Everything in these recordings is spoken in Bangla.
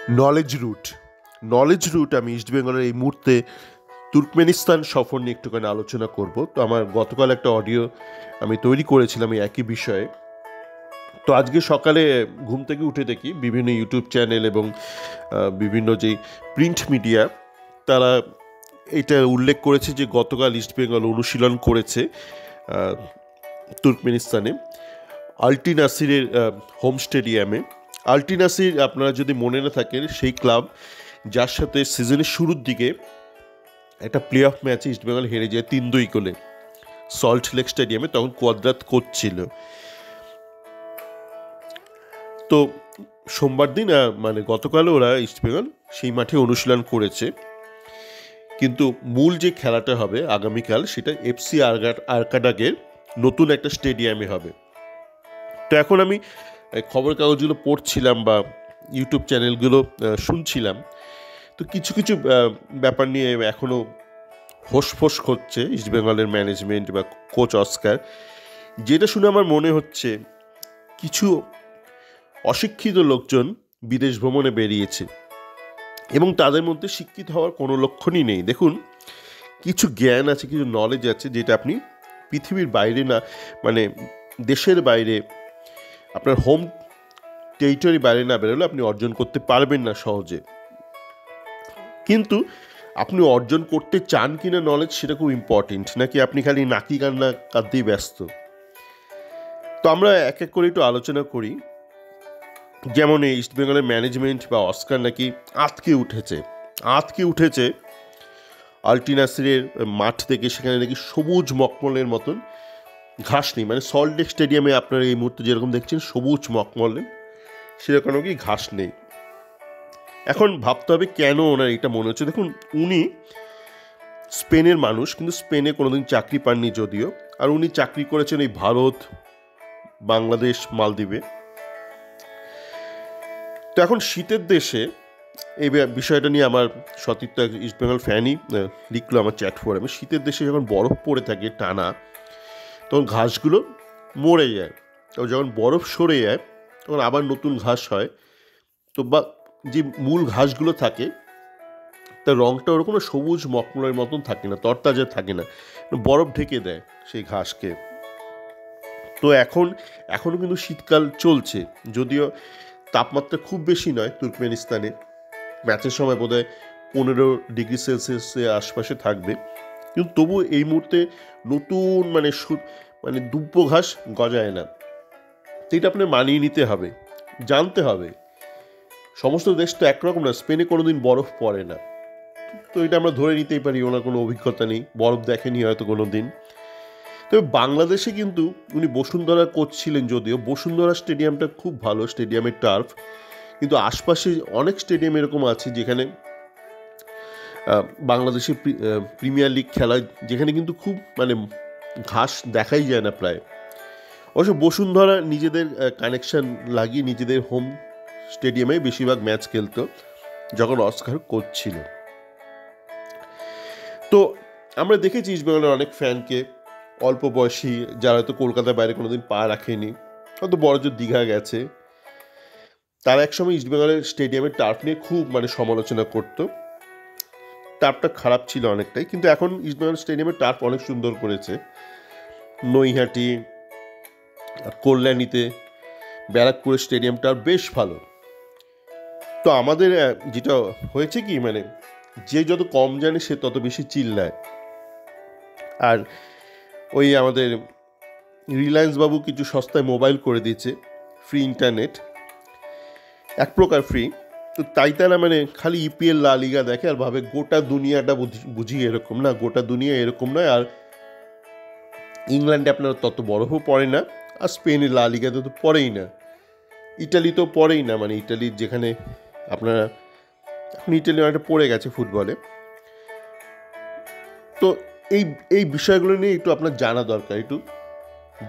নলেজ রুট আমি ইস্টবেঙ্গলের এই মুহূর্তে তুর্কমেনিস্তান সফর নিয়ে একটুখানি আলোচনা করব। তো আমার গতকাল একটা অডিও আমি তৈরি করেছিলাম এই একই বিষয়ে। তো আজকে সকালে ঘুম থেকে উঠে দেখি বিভিন্ন ইউটিউব চ্যানেল এবং বিভিন্ন যেই প্রিন্ট মিডিয়া তারা এটা উল্লেখ করেছে যে গতকাল ইস্টবেঙ্গল অনুশীলন করেছে তুর্কমেনিস্তানে আল্টি নাসিরের হোম স্টেডিয়ামে। আল্টি নাসির, আপনারা যদি মনে না থাকেন, সেই ক্লাব যার সাথে সিজনের শুরুর দিকে একটা প্লে অফ ম্যাচে ইস্টবেঙ্গল হেরে যায় 3-2 গোলে সল্ট লেক স্টেডিয়ামে, তখন কোয়াদ্রাত কোচ ছিল। তো সোমবার দিন মানে গতকালও ওরা ইস্টবেঙ্গল সেই মাঠে অনুশীলন করেছে, কিন্তু মূল যে খেলাটা হবে আগামীকাল সেটা এফসি আরকাডাগের নতুন একটা স্টেডিয়ামে হবে। তো এখন আমি খবর কাগজগুলো পড়ছিলাম বা ইউটিউব চ্যানেলগুলো শুনছিলাম, তো কিছু কিছু ব্যাপার নিয়ে এখনও হোসফোস হচ্ছে ইস্টবেঙ্গলের ম্যানেজমেন্ট বা কোচ অস্কার। যেটা শুনে আমার মনে হচ্ছে কিছু অশিক্ষিত লোকজন বিদেশ ভ্রমণে বেরিয়েছে এবং তাদের মধ্যে শিক্ষিত হওয়ার কোনো লক্ষণই নেই। দেখুন, কিছু জ্ঞান আছে, কিছু নলেজ আছে যেটা আপনি পৃথিবীর বাইরে না, মানে দেশের বাইরে, আপনার হোম টেরিটরি বাইরে না বেরোলে আপনি অর্জন করতে পারবেন না সহজে। কিন্তু আপনি অর্জন করতে চান কিনা নলেজ, সেটা খুব ইম্পর্টেন্ট, নাকি আপনি খালি নাকি কান্না কাঁদতেই ব্যস্ত। তো আমরা এক এক করে একটু আলোচনা করি। যেমন এই ইস্টবেঙ্গলের ম্যানেজমেন্ট বা অস্কার নাকি আতকে উঠেছে আল্টি নাসিরের মাঠ থেকে। সেখানে নাকি সবুজ মকমলের মতন ঘাস নেই, মানে সল্ট লেক স্টেডিয়ামে আপনারা এই মুহূর্তে যেরকম দেখছেন সবুজ মকমলের, সেরকম নাকি ঘাস নেই। এখন ভাবতে হবে কেন ওনার এটা মনে হচ্ছে। দেখুন, উনি স্পেনের মানুষ, কিন্তু স্পেনে কোনোদিন চাকরি পাননি যদিও, আর উনি চাকরি করেছেন এই ভারত, বাংলাদেশ, মালদ্বীপে। তো এখন শীতের দেশে এই বিষয়টা নিয়ে আমার সতীর্থ ইস্টবেঙ্গল ফ্যানই লিখলো আমার চ্যাট ফোরামে। শীতের দেশে যখন বরফ পড়ে থাকে টানা, তখন ঘাসগুলো মরে যায়, এবং যখন বরফ সরে যায় তখন আবার নতুন ঘাস হয়। তো বা যে মূল ঘাসগুলো থাকে তার রঙটা ওরকম সবুজ মকমলের মতন থাকে না, তরতাজা থাকে না, বরফ ঢেকে দেয় সেই ঘাসকে। তো এখনও কিন্তু শীতকাল চলছে, যদিও তাপমাত্রা খুব বেশি নয় তুর্কমেনিস্তানে। ম্যাচের সময় বোধহয় 15 ডিগ্রি সেলসিয়াসের আশপাশে থাকবে, কিন্তু তবু এই মুহূর্তে নতুন মানে দুব্য ঘাস গজায় না। তো এটা আপনার মানিয়ে নিতে হবে, জানতে হবে। সমস্ত দেশ তো একরকম না, স্পেনে কোনোদিন বরফ পড়ে না, তো এটা আমরা ধরে নিতেই পারি ওনার কোনো অভিজ্ঞতা নেই, বরফ দেখেনি হয়তো কোনো দিন। তবে বাংলাদেশে কিন্তু উনি বসুন্ধরা কোচ ছিলেন, যদিও বসুন্ধরা স্টেডিয়ামটা খুব ভালো, স্টেডিয়ামের টার্ফ, কিন্তু আশপাশে অনেক স্টেডিয়াম এরকম আছে যেখানে বাংলাদেশের প্রিমিয়ার লিগ খেলায়, যেখানে কিন্তু খুব মানে ঘাস দেখাই যায় না প্রায়। অবশ্য বসুন্ধরা নিজেদের কানেকশন লাগিয়ে নিজেদের হোম স্টেডিয়ামে বেশিরভাগ ম্যাচ খেলতো যখন অস্কার কোচ ছিল। তো আমরা দেখেছি ইস্টবেঙ্গলের অনেক ফ্যানকে, অল্প বয়সী যারা হয়তো কলকাতার বাইরে কোনোদিন পা রাখেনি, হয়তো বড়জোর দীঘা গেছে, তারা একসময় ইস্টবেঙ্গলের স্টেডিয়ামের টার্ফ নিয়ে খুব মানে সমালোচনা করতো। টার্ফটা খারাপ ছিল অনেকটাই, কিন্তু এখন ইস্টবেঙ্গল স্টেডিয়ামের টার্ফ অনেক সুন্দর করেছে। নৈহাটি, কল্যাণীতে, ব্যারাকপুরের স্টেডিয়াম টার্ফ বেশ ভালো। তো আমাদের যেটা হয়েছে কি, মানে যে যত কম জানে সে তত বেশি চিল্লায়। আর ওই আমাদের রিলায়েন্স বাবু কিছু সস্তায় মোবাইল করে দিয়েছে, ফ্রি ইন্টারনেট, এক প্রকার ফ্রি। তো তাই তারা মানে খালি ইপিএল, লা লিগা দেখে আর ভাবে গোটা দুনিয়াটা বুঝি এরকম না, গোটা দুনিয়া এরকম নয়। আর ইংল্যান্ডে আপনার তত বরফও পড়ে না, আর স্পেনে লা লিগাতে তো পড়েই না, ইটালি তো পড়েই না, মানে ইটালির যেখানে আপনারা এখন ইটালি অনেকটা পড়ে গেছে ফুটবলে। তো এই এই বিষয়গুলো নিয়ে একটু আপনার জানা দরকার, একটু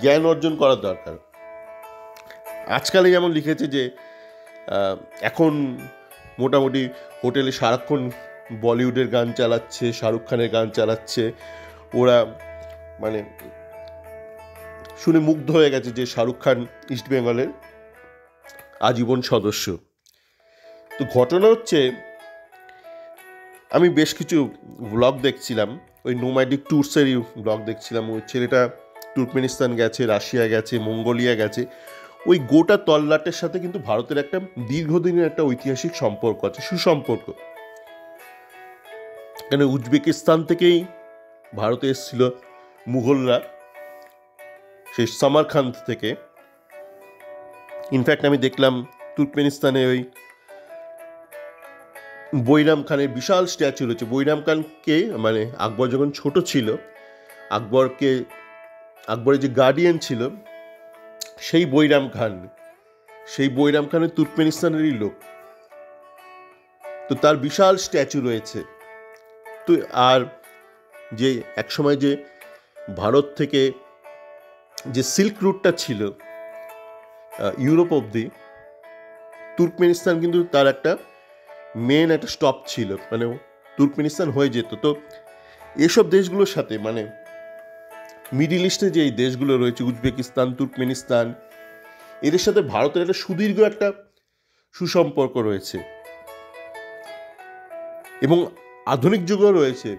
জ্ঞান অর্জন করা দরকার। আজকালে যেমন লিখেছে যে এখন মোটামুটি হোটেলে সারাক্ষণ বলিউডের গান চালাচ্ছে, শাহরুখ খানের গান চালাচ্ছে, ওরা মানে শুনে মুগ্ধ হয়ে গেছে যে শাহরুখ খান ইস্টবেঙ্গলের আজীবন সদস্য। তো ঘটনা হচ্ছে, আমি বেশ কিছু ব্লগ দেখছিলাম, ওই নোম্যাডিক ট্যুরসেরই ব্লগ দেখছিলাম। ওই ছেলেটা তুর্কমেনিস্তান গেছে, রাশিয়া গেছে, মঙ্গোলিয়া গেছে। ওই গোটা তল্লাটের সাথে কিন্তু ভারতের একটা দীর্ঘদিনের একটা ঐতিহাসিক সম্পর্ক আছে, সুসম্পর্ক। কেন, উজবেকিস্তান থেকেই ভারতে এসেছিল মুঘলরা, সেই সামারখান্দ থেকে। ইনফ্যাক্ট আমি দেখলাম তুর্কমেনিস্তানে ওই বৈরাম খানের বিশাল স্ট্যাচু রয়েছে। বৈরাম খানকে মানে আকবর যখন ছোট ছিল, আকবরের যে গার্ডিয়ান ছিল সেই বৈরাম খানের তুর্কমেনিস্তানেরই লোক। তো তার বিশাল স্ট্যাচু রয়েছে। তো আর যে একসময় যে ভারত থেকে যে সিল্ক রুটটা ছিল ইউরোপ অবধি, তুর্কমেনিস্তান কিন্তু তার একটা মেন একটা স্টপ ছিল, মানে তুর্কমেনিস্তান হয়ে যেত। তো এসব দেশগুলোর সাথে মানে মিডিল ইস্টে যে এই দেশগুলো রয়েছে, উজবেকিস্তান, তুর্কমেনিস্তান, এদের সাথে ভারতের একটা সুদীর্ঘ একটা সুসম্পর্ক রয়েছে এবং আধুনিক যুগও রয়েছে।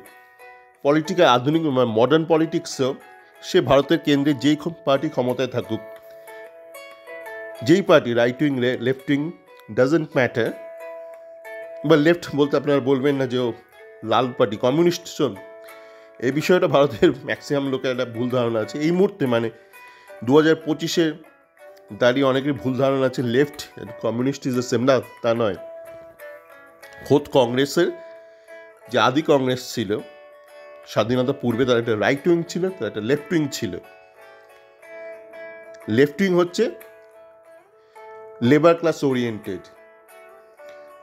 আধুনিক মডার্ন পলিটিক্সেও সে ভারতের কেন্দ্রে যেই পার্টি ক্ষমতায় থাকুক, যেই party, right wing left wing doesn't matter, বা লেফট বলতে আপনারা বলবেন না যে ও লাল পার্টি, কমিউনিস্ট শোন, এই বিষয়টা ভারতের ম্যাক্সিমাম লোকের একটা ভুল ধারণা আছে এই মুহূর্তে। মানে 2025-এ দাঁড়িয়ে অনেকের ভুল ধারণা আছে left communist is the same, না, তা নয়। খোদ কংগ্রেসের যে আদি কংগ্রেস ছিল স্বাধীনতা পূর্বে, তার একটা রাইট উইং ছিল, তার একটা লেফট উইং ছিল। লেফট উইং হচ্ছে লেবার ক্লাস ওরিয়েন্টেড,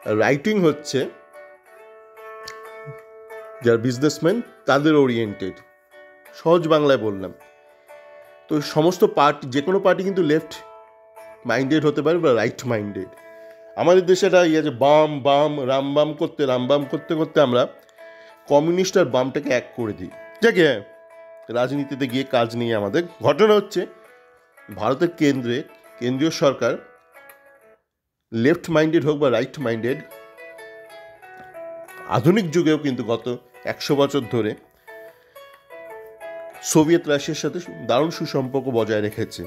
আর রাইট উইং হচ্ছে যারা বিজনেসম্যান তাদের ওরিয়েন্টেড। সহজ বাংলায় বললাম। তো সমস্ত পার্টি, যে কোনো পার্টি কিন্তু লেফট মাইন্ডেড হতে পারে বা রাইট মাইন্ডেড। আমাদের দেশে একটা ইয়ে আছে, রামবাম করতে করতে আমরা কমিউনিস্ট আর বামটাকে এক করে দিই। যাকে রাজনীতিতে গিয়ে কাজ নেই আমাদের। ঘটনা হচ্ছে ভারতের কেন্দ্রীয় সরকার লেফট মাইন্ডেড হোক বা রাইট মাইন্ডেড, আধুনিক যুগেও কিন্তু গত 100 বছর ধরে সোভিয়েত রাশিয়ার সাথে দারুণ সুসম্পর্ক বজায় রেখেছে।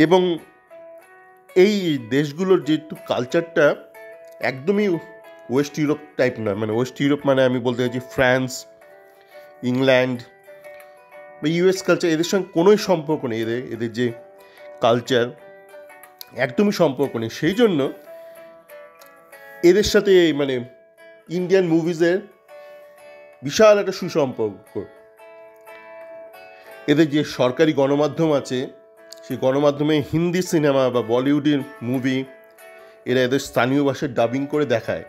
এবং এই দেশগুলোর যেহেতু কালচারটা একদমই ওয়েস্ট ইউরোপ টাইপ নয়, মানে ওয়েস্ট ইউরোপ মানে আমি বলতে চাইছি ফ্রান্স, ইংল্যান্ড বা ইউএস কালচার, এদের সঙ্গে কোনোই সম্পর্ক নেই। এদের যে কালচার একদমই সম্পর্ক নেই। সেই জন্য এদের সাথে মানে ইন্ডিয়ান মুভিজের বিশাল একটা সুসম্পর্ক। এদের যে সরকারি গণমাধ্যম আছে, সেই গণমাধ্যমে হিন্দি সিনেমা বা বলিউডের মুভি এরা এদের স্থানীয় ভাষায় ডাবিং করে দেখায়।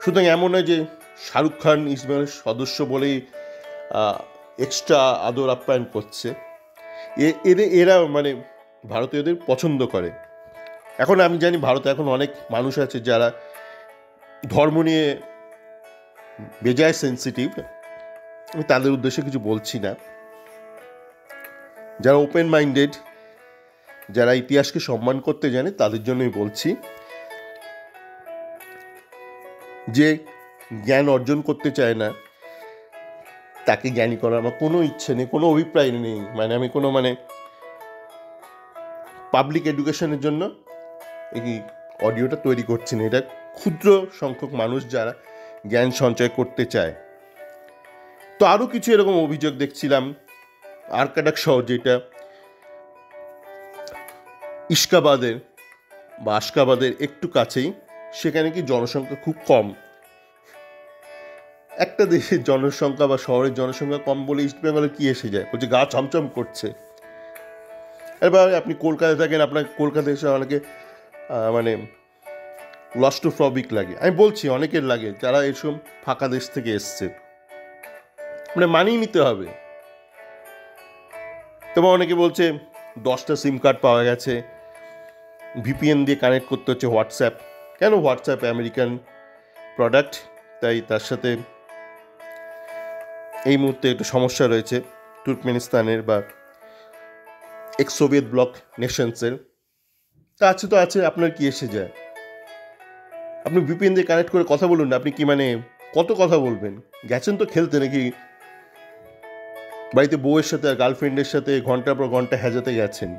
সুতরাং এমন নয় যে শাহরুখ খান ইসমাইলের সদস্য বলেই এক্সট্রা আদর আপ্যায়ন করছে। এরা মানে ভারতীয়দের পছন্দ করে। এখন আমি জানি ভারতে এখন অনেক মানুষ আছে যারা ধর্ম নিয়ে বেজায় সেন্সিটিভ, আমি তাদের উদ্দেশ্যে কিছু বলছি না। যারা ওপেন মাইন্ডেড, যারা ইতিহাসকে সম্মান করতে জানে, তাদের জন্যই বলছি যে জ্ঞান অর্জন করতে চায় না তাকে জ্ঞানী করার আমার কোনো ইচ্ছে নেই, কোনো অভিপ্রায় নেই। মানে আমি কোনো পাবলিক এডুকেশনের জন্য এই অডিওটা তৈরি করছি না। এটা ক্ষুদ্র সংখ্যক মানুষ যারা জ্ঞান সঞ্চয় করতে চায়। তো আরও কিছু এরকম অভিযোগ দেখছিলাম। আরকাডাক শহর, যেটা আশকাবাদের একটু কাছেই, সেখানে কি জনসংখ্যা খুব কম। একটা দেশের জনসংখ্যা বা শহরের জনসংখ্যা কম বলে ইস্টবেঙ্গলে কি এসে যায়? বলছে গা ছমছম করছে। এবার আপনি কলকাতায় থাকেন, আপনার কলকাতায় এসে অনেকে মানে ক্লস্ট্রোফোবিক লাগে। আমি বলছি অনেকের লাগে যারা এসব ফাঁকা দেশ থেকে এসছে, মানে মানিয়ে নিতে হবে। তবে অনেকে বলছে 10টা সিম কার্ড পাওয়া গেছে, ভিপিএন দিয়ে কানেক্ট করতে হচ্ছে হোয়াটসঅ্যাপ। কেন? হোয়াটসঅ্যাপ আমেরিকান প্রোডাক্ট, তাই তার সাথে এই মুহূর্তে একটু সমস্যা রয়েছে তুর্কমেনিস্তানের বা এক্স সোভিয়েত ব্লক নেশনসের। তা আছে তো আছে, আপনার কি এসে যায়? আপনি ভিপিএন দিয়ে কানেক্ট করে কথা বলুন না। আপনি কি মানে কত কথা বলবেন? গেছেন তো খেলতে নাকি বাড়িতে বউয়ের সাথে আর গার্লফ্রেন্ডের সাথে ঘন্টার পর ঘন্টা হ্যাজাতে গেছেন?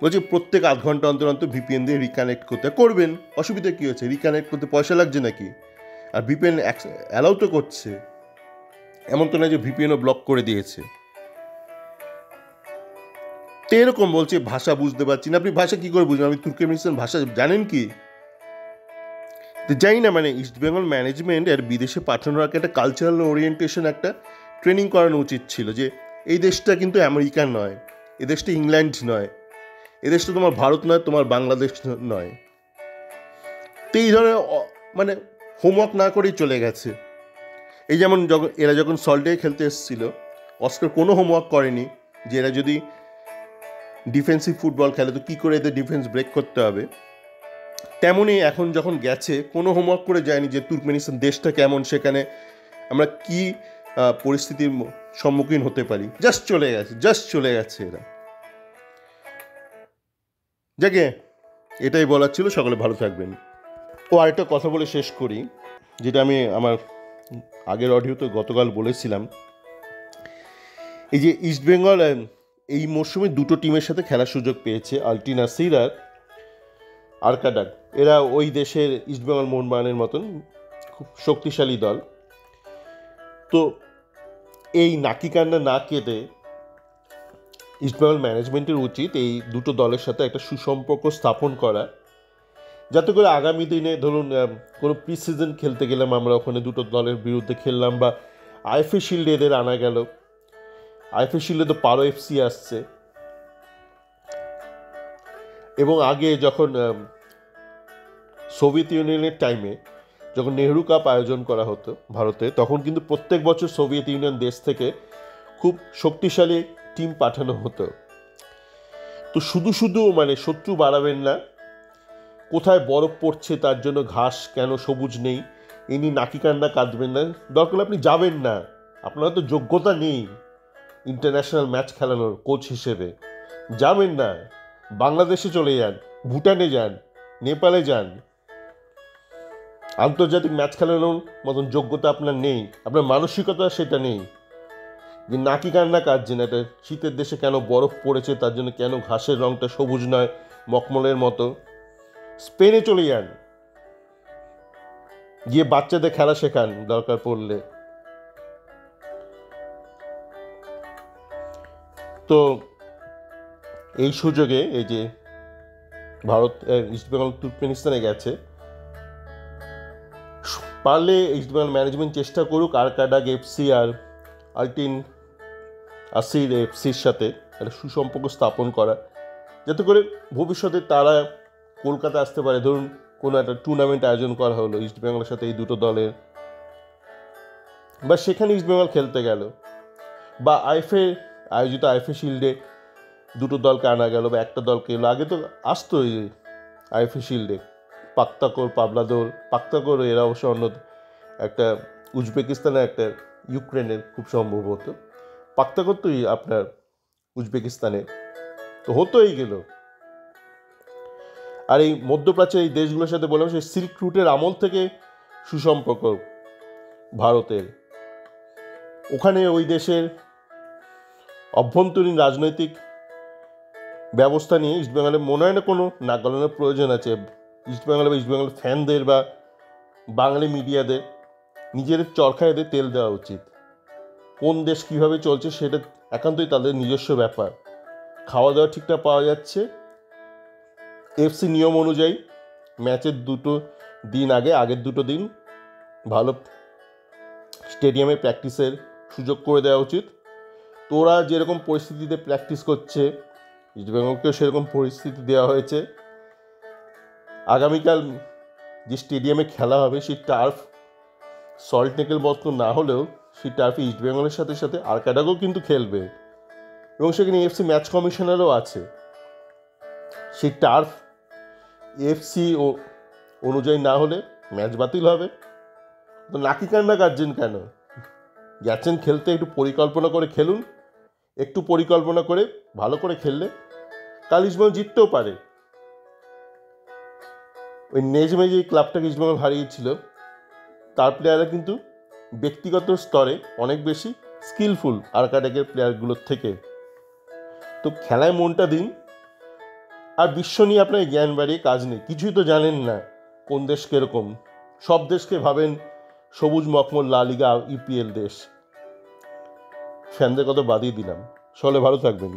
বলছি প্রত্যেক আধ ঘন্টা অন্তর অন্তর ভিপিএন দিয়ে রিকানেক্ট করতে করবেন, অসুবিধা কী হচ্ছে? রিকানেক্ট করতে পয়সা লাগছে নাকি? আর ভিপিএন অ্যালাউ তো করছে, এমন তো নয় যে ভিপিএনও ব্লক করে দিয়েছে। তো এরকম বলছে ভাষা বুঝতে পারছি না। আপনি ভাষা কী করে বুঝবেন? আপনি তুর্কমেনিস্তান ভাষা জানেন কি? তো জানি না, মানে ইস্ট বেঙ্গল ম্যানেজমেন্ট আর বিদেশে পাঠানোর আগে একটা কালচারাল ওরিয়েন্টেশন, একটা ট্রেনিং করানো উচিত ছিল যে এই দেশটা কিন্তু আমেরিকা নয়, এ দেশটা ইংল্যান্ড নয়, এ দেশটা তোমার ভারত নয়, তোমার বাংলাদেশ নয়। তো এই ধরনের মানে হোমওয়ার্ক না করেই চলে গেছে। এই যেমন এরা যখন সল্টে খেলতে এসেছিল, অস্কার কোনো হোমওয়ার্ক করেনি যে এরা যদি ডিফেন্সিভ ফুটবল খেলে তো কী করে এদের ডিফেন্স ব্রেক করতে হবে। তেমনই এখন যখন গেছে কোনো হোমওয়ার্ক করে যায়নি যে তুর্কমেনিস্তান দেশটা কেমন, সেখানে আমরা কি পরিস্থিতির সম্মুখীন হতে পারি। জাস্ট চলে গেছে এরা। যাকে এটাই বলার ছিল। সকলে ভালো থাকবেন। আরেকটা কথা বলে শেষ করি, যেটা আমি আমার আগের অডিওতে গতকাল বলেছিলাম। এই যে ইস্টবেঙ্গল এই মরশুমে দুটো টিমের সাথে খেলার সুযোগ পেয়েছে, আলটি নাসির আর আরকাডাক। এরা ওই দেশের ইস্টবেঙ্গল মোহনবাগানের মতন খুব শক্তিশালী দল। তো এই নাকিকান্না না কেটে ইস্টবেঙ্গল ম্যানেজমেন্টের উচিত এই দুটো দলের সাথে একটা সুসম্পর্ক স্থাপন করা, যাতে করে আগামী দিনে ধরুন কোনো প্রি সিজন খেলতে গেলাম আমরা, ওখানে দুটো দলের বিরুদ্ধে খেললাম, বা আইএফএ শিল্ডে এদের আনা গেল। আইএফএ শিল্ডে তো পারো এফসি আসছে, এবং আগে যখন সোভিয়েত ইউনিয়নের টাইমে যখন নেহরু কাপ আয়োজন করা হতো ভারতে, তখন কিন্তু প্রত্যেক বছর সোভিয়েত ইউনিয়ন দেশ থেকে খুব শক্তিশালী টিম পাঠানো হতো। তো শুধু মানে শত্রু বাড়াবেন না, কোথায় বরফ পড়ছে তার জন্য ঘাস কেন সবুজ নেই ইনি নাকিকান্না কাঁদবেন না। দরকার আপনি যাবেন না, আপনার তো যোগ্যতা নেই ইন্টারন্যাশনাল ম্যাচ খেলানোর কোচ হিসেবে, যাবেন না। বাংলাদেশে চলে যান, ভুটানে যান, নেপালে যান। আন্তর্জাতিক ম্যাচ খেলানোর মতন যোগ্যতা আপনার নেই, আপনার মানসিকতা সেটা নেই যে নাকি কান্না কাঁদছেন একটা শীতের দেশে কেন বরফ পড়েছে তার জন্য কেন ঘাসের রঙটা সবুজ নয় মখমলের মতো। স্পেনে চলে যান, গিয়ে বাচ্চাদের খেলা শেখান দরকার পড়লে। তো এই সুযোগে এই যে ভারত ইস্টবেঙ্গল তুর্কমেনিস্তানে গেছে, পারলে ইস্টবেঙ্গল ম্যানেজমেন্ট চেষ্টা করুক আরকাডাক এফসি আর আলটিন আসির এফসির সাথে একটা সুসম্পর্ক স্থাপন করা, যাতে করে ভবিষ্যতে তারা কলকাতা আসতে পারে। ধরুন কোনো একটা টুর্নামেন্ট আয়োজন করা হলো ইস্টবেঙ্গলের সাথে এই দুটো দলের, বা সেখানে ইস্টবেঙ্গল খেলতে গেল, বা আয়োজিত আইএফএ শিল্ডে দুটো দলকে আনা গেল, বা একটা দলকে এলো। আগে তো আসতো এই আইএফএ শিল্ডে পাক্তাকোর, পাবলাদোর, পাক্তাকোর এরা অবশ্য অন্য একটা উজবেকিস্তানের, একটা ইউক্রেনের খুব সম্ভবত। পাক্তাকোর তো আপনার উজবেকিস্তানে তো হতোই গেল। আর এই মধ্যপ্রাচ্যের এই দেশগুলোর সাথে বললাম সেই সিল্ক রুটের আমল থেকে সুসম্পর্ক ভারতের। ওখানে ওই দেশের অভ্যন্তরীণ রাজনৈতিক ব্যবস্থা নিয়ে ইস্টবেঙ্গলের মনে হয় না কোনো নাক গলানোর প্রয়োজন আছে। ইস্টবেঙ্গল বা ইস্টবেঙ্গল ফ্যানদের বা বাঙালি মিডিয়াদের নিজেদের চরকায় এদের তেল দেওয়া উচিত। কোন দেশ কীভাবে চলছে সেটা একান্তই তাদের নিজস্ব ব্যাপার। খাওয়া দাওয়া ঠিকঠাক পাওয়া যাচ্ছে, এফসি নিয়ম অনুযায়ী ম্যাচের আগের দুটো দিন ভালো স্টেডিয়ামে প্র্যাকটিসের সুযোগ করে দেওয়া উচিত। তো ওরা যেরকম পরিস্থিতিতে প্র্যাকটিস করছে ইস্টবেঙ্গলকেও সেরকম পরিস্থিতি দেওয়া হয়েছে। আগামীকাল যে স্টেডিয়ামে খেলা হবে সেই টার্ফ সল্টলেকের মতো না হলেও সেই টার্ফে ইস্টবেঙ্গলের সাথে সাথে আরকাডাকও কিন্তু খেলবে, এবং সেখানে এফসি ম্যাচ কমিশনারও আছে। সেই টার্ফ এফসি অনুযায়ী না হলে ম্যাচ বাতিল হবে। তো নাকি কান্না কাটছেন কেন? যাচ্ছেন খেলতে, একটু পরিকল্পনা করে খেলুন। একটু পরিকল্পনা করে ভালো করে খেললে কাল ইস্টবেঙ্গল জিততেও পারে। ওই নেজমে যে ক্লাবটাকে ইস্টবেঙ্গল হারিয়েছিল তার প্লেয়াররা কিন্তু ব্যক্তিগত স্তরে অনেক বেশি স্কিলফুল আর্কাটেকের প্লেয়ারগুলোর থেকে। তো খেলায় মনটা দিন, আর বিশ্ব নিয়ে আপনার জ্ঞান বাড়িয়ে কাজ নেই, কিছুই তো জানেন না কোন দেশ কীরকম। সব দেশকে ভাবেন সবুজ মখমল লা লিগা ইপিএল দেশ। ফ্যানদের কথা বাদিয়ে দিলাম, সকলে ভালো থাকবেন।